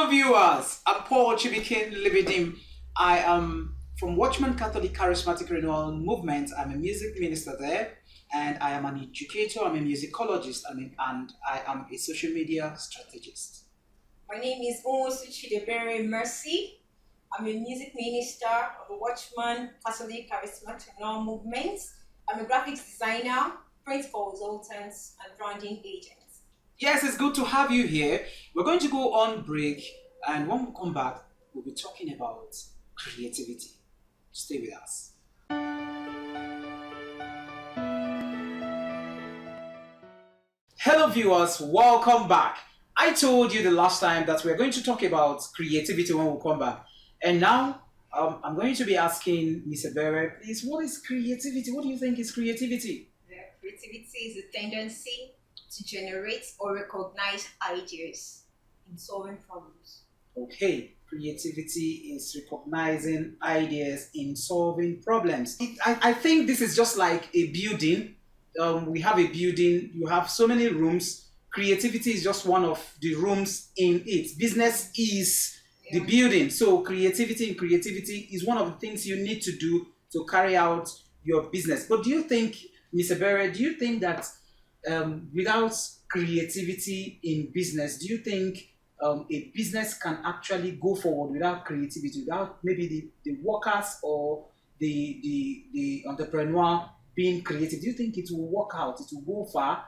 viewers, I'm Paul Chibikin Libidim. I am from Watchman Catholic Charismatic Renewal Movement. I'm a music minister there, and I am an educator, I'm a musicologist, and I am a social media strategist. My name is Onwosu Chidebere Mercy. I'm a music minister of the Watchman Catholic Charismatic Renewal Movement. I'm a graphics designer, print consultant, and branding agent. Yes, it's good to have you here. We're going to go on break, and when we come back, we'll be talking about creativity. Stay with us. Hello, viewers, welcome back. I told you the last time that we're going to talk about creativity when we come back. And now I'm going to be asking Ms. Ebere, please, what is creativity? What do you think is creativity? Creativity is a tendency to generate or recognize ideas in solving problems. Okay, creativity is recognizing ideas in solving problems. I think this is just like a building. We have a building, you have so many rooms. Creativity is just one of the rooms in it. Business is the building. So creativity is one of the things you need to do to carry out your business. But do you think, Mr. Berre, do you think that without creativity in business, do you think a business can actually go forward without creativity, without maybe the workers or the entrepreneur being creative? Do you think it will work out? It will go far?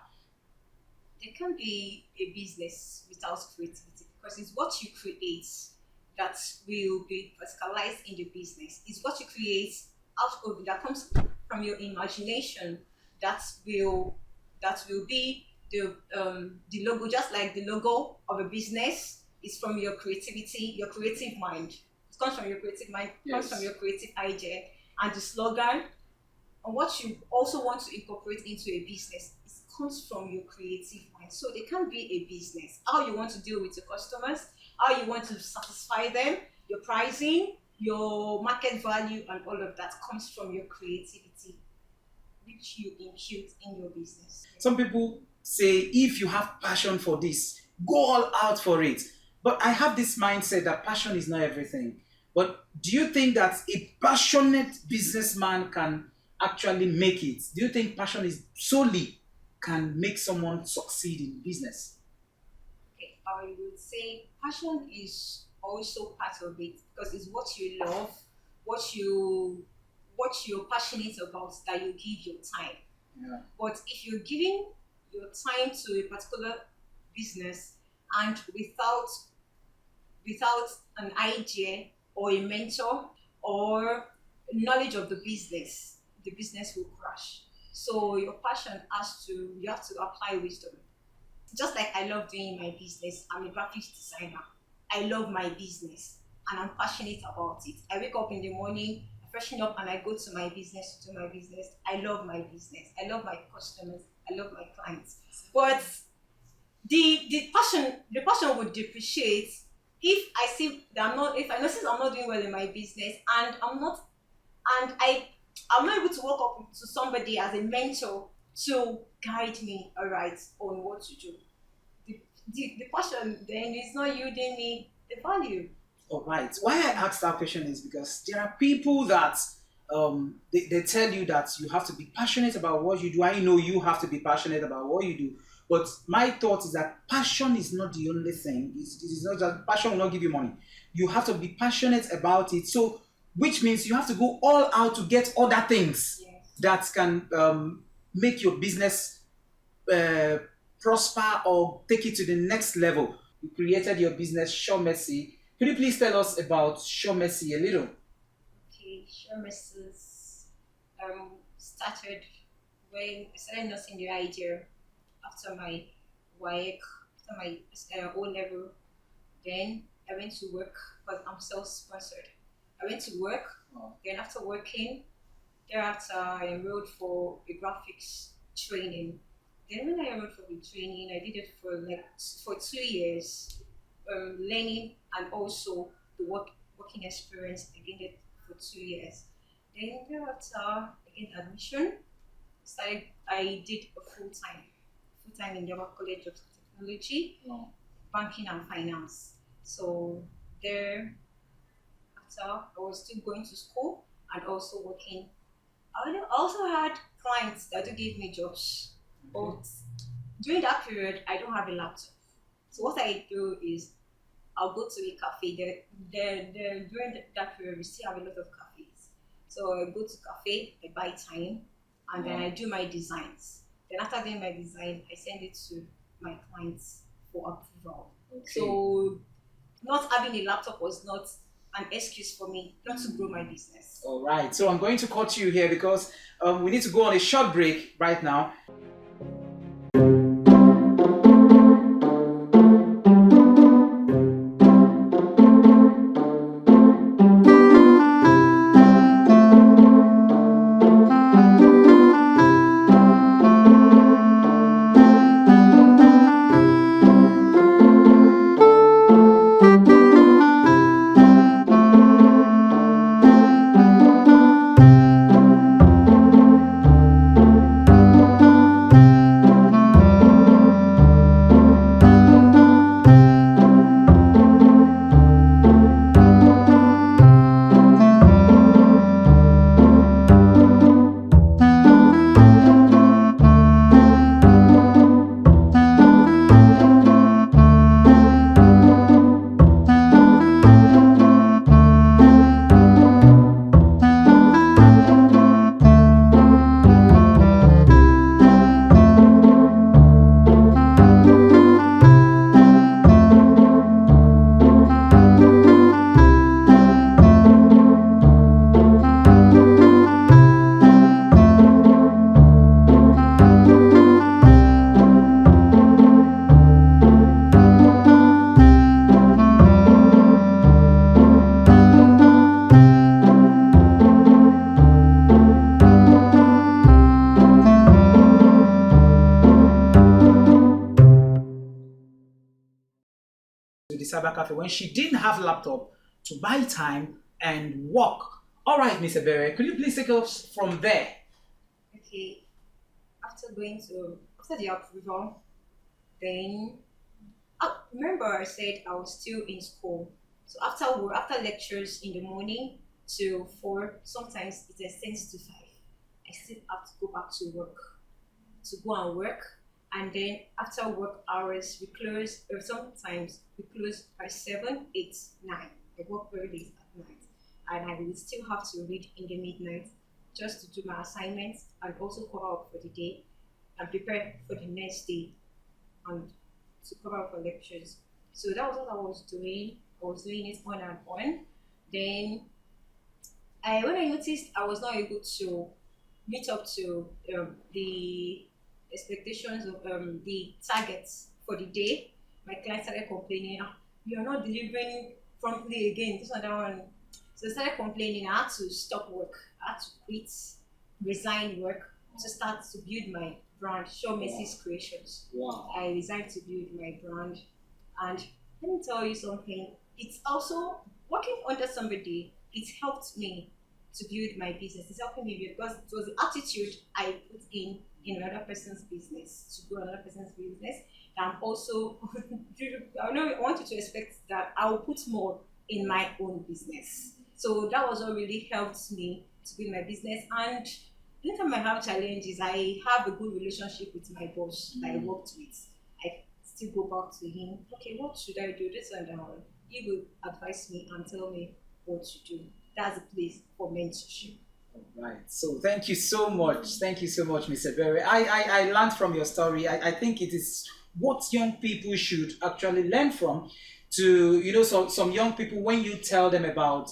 There can be a business without creativity because it's what you create that will be verticalized in the business. It's what you create out of that comes from your imagination that will be the logo, just like the logo of a business is from your creativity, your creative mind. It comes from your creative mind, it comes from your creative idea, and the slogan and what you also want to incorporate into a business comes from your creative mind. So they can be a business. How you want to deal with your customers, how you want to satisfy them, your pricing, your market value, and all of that comes from your creativity, which you impute in your business. Some people say if you have passion for this, go all out for it. But I have this mindset that passion is not everything. But do you think that a passionate businessman can actually make it? Do you think passion is solely can make someone succeed in business? Okay, I would say passion is also part of it because it's what you love, what you're passionate about that you give your time. Yeah. But if you're giving your time to a particular business and without an idea or a mentor or knowledge of the business will crash. So your passion you have to apply wisdom. Just like I love doing my business, I'm a graphics designer. I love my business and I'm passionate about it. I wake up in the morning, I freshen up and I go to my business to do my business. I love my business. I love my customers. I love my clients. But the passion would depreciate if I see that if I notice I'm not doing well in my business and I'm not able to walk up to somebody as a mentor to guide me alright on what to do. The passion then is not yielding me the value. All right. Why I asked that question is because there are people that they tell you that you have to be passionate about what you do. I know you have to be passionate about what you do. But my thought is that passion is not the only thing. It is not just passion will not give you money. You have to be passionate about it. So, which means you have to go all out to get other things Yes. that can make your business uh, prosper or take it to the next level. You created your business, Show Mercy. Could you please tell us about Show Mercy a little? Okay, sure, Mrs. Started when I started nursing the idea after my work, after my O level. Then I went to work because I'm self-sponsored. I went to work. Oh. Then after working, thereafter I enrolled for a graphics training. Then when I enrolled for the training, I did it for 2 years, learning and also the working experience. I gained it for 2 years. Then thereafter, I gained admission. I did a full time in Java College of Technology, Oh. banking and finance. So there, after I was still going to school and also working. Also had clients that do give me jobs, Okay. but during that period, I don't have a laptop. So what I do is I'll go to a cafe. During that period, we still have a lot of cafes. So I go to cafe, I buy time, and then Wow. I do my designs. Then after doing my design, I send it to my clients for approval. Okay. So not having a laptop was not an excuse for me not to grow my business. All right. So I'm going to cut you here because we need to go on a short break right now. To the cyber cafe when she didn't have laptop to buy time and work. All right, Mr. Berry, could you please take us from there? Okay, after the approval, then remember I said I was still in school. So after lectures in the morning till 4, sometimes it extends to 5. I still have to go back to go and work. And then after work hours, we close, or sometimes we close by 7, 8, 9. I work very late at night. And I will still have to read in the midnight just to do my assignments and also cover up for the day and prepare for the next day and to cover up for lectures. So that was what I was doing. I was doing it on and on. Then when I noticed I was not able to meet up to the expectations of the targets for the day, my clients started complaining, you're not delivering promptly again, this and that one. So they started complaining. I had to stop work. I had to quit, resign work to start to build my brand, Show Macy's Creations. Wow. I resigned to build my brand. And let me tell you something. It's also working under somebody, it helped me to build my business. It's helping me because it was the attitude I put in another person's business, to grow another person's business. I'm also, I know I want you to expect that I will put more in my own business. So that was what really helped me to build my business. And anytime I have challenges, I have a good relationship with my boss that I worked with. I still go back to him. Okay, what should I do? This and that. He will advise me and tell me what to do. That's a place for mentorship. All right. So thank you so much. Thank you so much, Mr. Berry. I learned from your story. I think it is what young people should actually learn from. To some young people, when you tell them about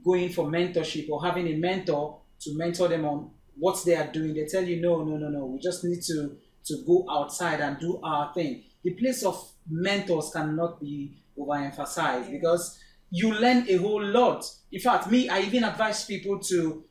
going for mentorship or having a mentor to mentor them on what they are doing, they tell you no, no, no, no. We just need to go outside and do our thing. The place of mentors cannot be overemphasized Yeah. because you learn a whole lot. In fact, me, I even advise people to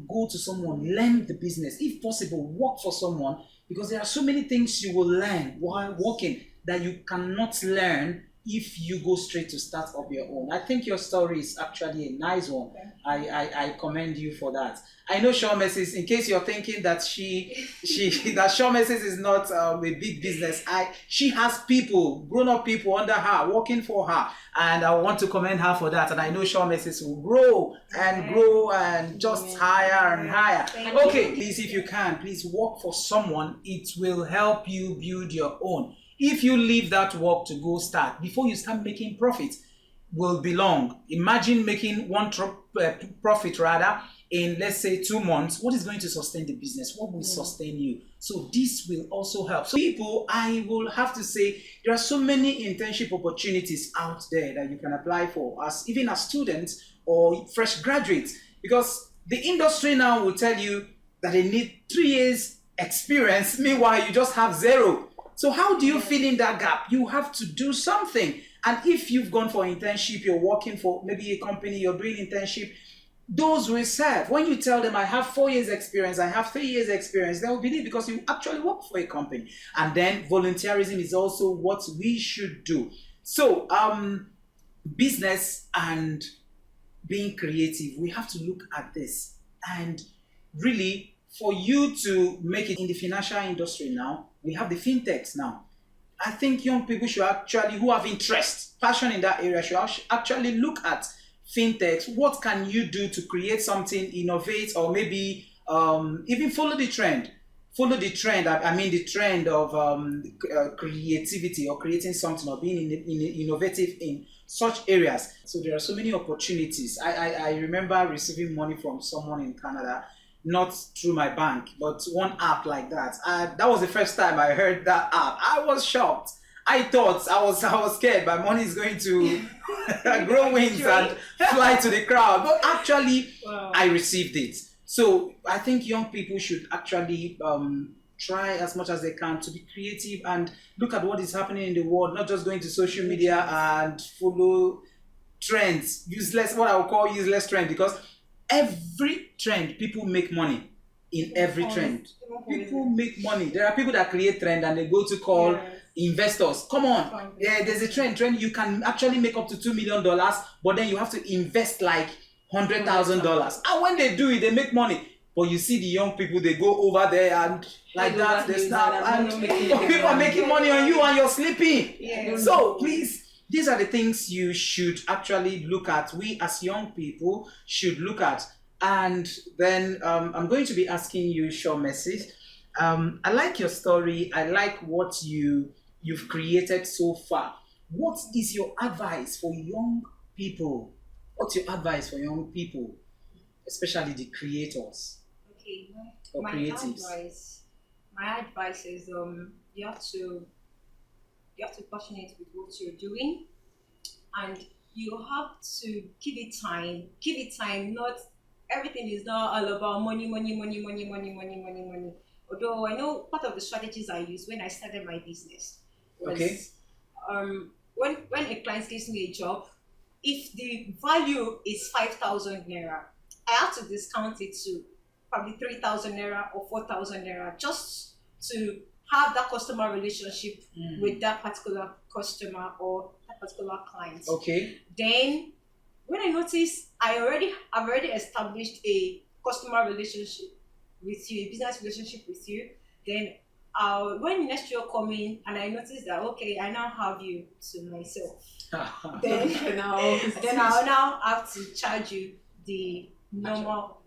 go to someone, learn the business, if possible, work for someone because there are so many things you will learn while working that you cannot learn if you go straight to start up your own. I think your story is actually a nice one. Okay. I commend you for that. I know Shaw Mrs. In case you're thinking that that Shaw Mrs. is not a big business, she has people, grown-up people under her, working for her, and I want to commend her for that. And I know Shaw Mrs. will grow and just higher and higher. Okay, please, if you can, please work for someone. It will help you build your own. If you leave that work to go start, before you start making profit, will be long. Imagine making profit rather in, let's say, 2 months. What is going to sustain the business? What will sustain you? So this will also help. So people, I will have to say, there are so many internship opportunities out there that you can apply for, even as students or fresh graduates, because the industry now will tell you that they need 3 years experience. Meanwhile, you just have 0. So how do you fill in that gap? You have to do something. And if you've gone for internship, you're working for maybe a company, you're doing internship, those will serve. When you tell them, I have 4 years experience, I have 3 years experience, they will believe because you actually work for a company. And then volunteerism is also what we should do. So business and being creative, we have to look at this. And really, for you to make it in the financial industry now, we have the fintechs now. I think young people should actually, who have interest, passion in that area, should actually look at fintechs. What can you do to create something, innovate, or maybe even follow the trend? Follow the trend. I mean the trend of creativity or creating something or being innovative in such areas. So there are so many opportunities. I remember receiving money from someone in Canada, not through my bank, but one app like that. That was the first time I heard that app. I was shocked. I thought I was scared. My money is going to grow wings and fly to the crowd. But actually, I received it. So I think young people should actually try as much as they can to be creative and look at what is happening in the world, not just going to social media and follow trends, what I would call useless trend, because every trend, people make money in every trend. People make money. There are people that create trend and they go to call investors. Come on. Yeah, there's a trend. You can actually make up to $2 million, but then you have to invest like $100,000. And when they do it, they make money. But you see the young people, they go over there and like that, they start and people are making money on you and you're sleeping. Yeah. So please, these are the things you should actually look at. We as young people should look at. And then I'm going to be asking you, Shaw Mrs. I like your story. I like what you've created so far. What is your advice for young people? What's your advice for young people, especially the creators? Okay, or my creatives? My advice is you have to be passionate with what you're doing, and you have to give it time. Give it time. Not everything is not all about money. Although I know part of the strategies I used when I started my business was when a client gives me a job, if the value is 5,000 naira, I have to discount it to probably 3,000 naira or 4,000 naira just to have that customer relationship with that particular customer or that particular client. Okay. Then when I notice I've already established a customer relationship with you, a business relationship with you, then when next year come in and I notice that okay, I now have you to myself, then I'll now have to charge you the normal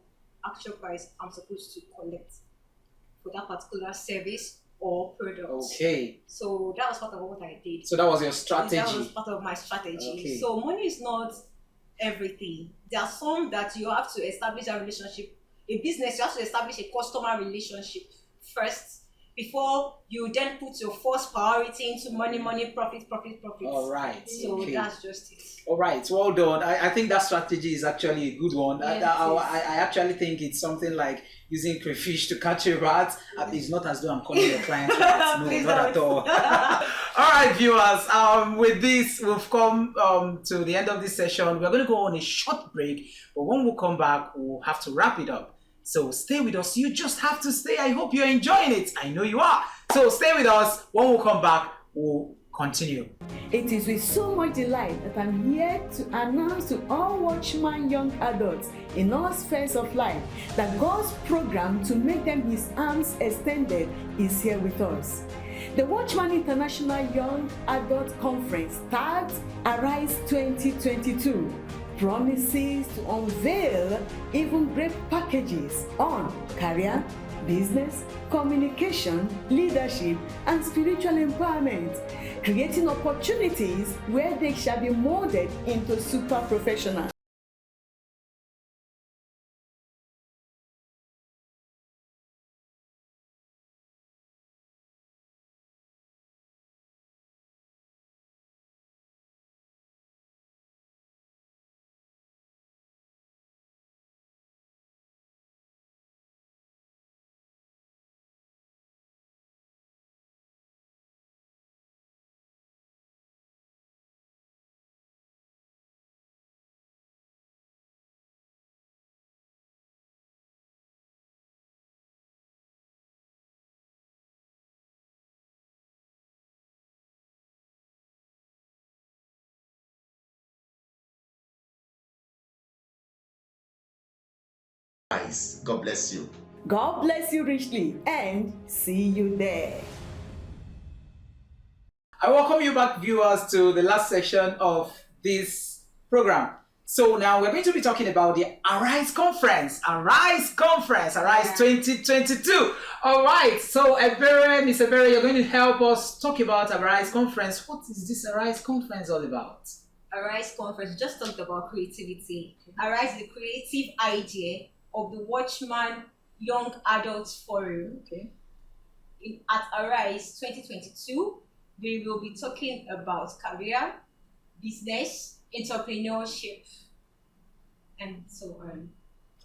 actual price I'm supposed to collect for that particular service or product. Okay. So that was part of what I did. So that was your strategy. That was part of my strategy. Okay. So money is not everything. There are some that you have to establish a relationship. A business, you have to establish a customer relationship first before you then put your first priority into money, profit. All right. So that's just it. All right. Well done. I think that strategy is actually a good one. Yes, I actually think it's something like using crayfish to catch a rat. It's not as though I'm calling your client rats. No, not at all. All right, viewers. With this, we've come to the end of this session. We're going to go on a short break, but when we come back, we'll have to wrap it up. So stay with us. You just have to stay. I hope you're enjoying it. I know you are. So stay with us. When we come back, we'll Continue. It is with so much delight that I'm here to announce to all Watchman young adults in all spheres of life that God's program to make them His arms extended is here with us. The Watchman International Young Adult Conference, tagged Arise 2022, promises to unveil even great packages on career, business, communication, leadership, and spiritual empowerment, creating opportunities where they shall be molded into super professionals. God bless you. God bless you richly and see you there. I welcome you back, viewers, to the last section of this program. So now we're going to be talking about the Arise Conference. Arise 2022. All right. So Ebere, Miss Ebere, you're going to help us talk about Arise Conference. What is this Arise Conference all about? Arise Conference just talked about creativity. Arise, the creative idea of the Watchman Young Adults Forum. Okay. At Arise 2022, we will be talking about career, business, entrepreneurship, and so on.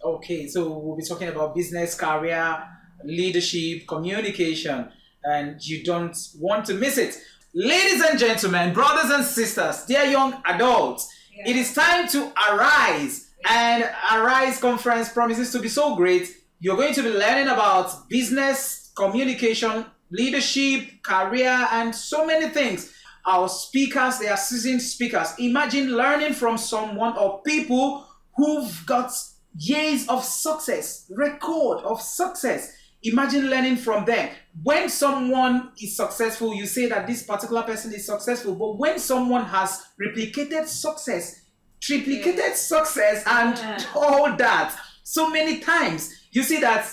Okay, so we'll be talking about business, career, leadership, communication, and you don't want to miss it. Ladies and gentlemen, brothers and sisters, dear young adults, it is time to arise. And Arise Conference promises to be so great. You're going to be learning about business, communication, leadership, career, and so many things. Our speakers, they are seasoned speakers. Imagine learning from someone or people who've got years of success, record of success. Imagine learning from them. When someone is successful, you say that this particular person is successful. But when someone has replicated success, triplicated success, and all that so many times, you see that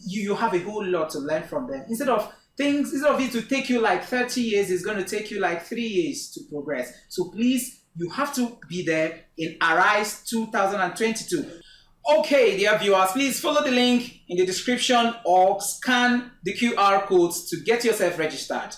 you have a whole lot to learn from them. Instead of it to take you like 30 years, it's going to take you like 3 years to progress. So please, you have to be there in Arise 2022. Okay, dear viewers, please follow the link in the description or scan the QR codes to get yourself registered.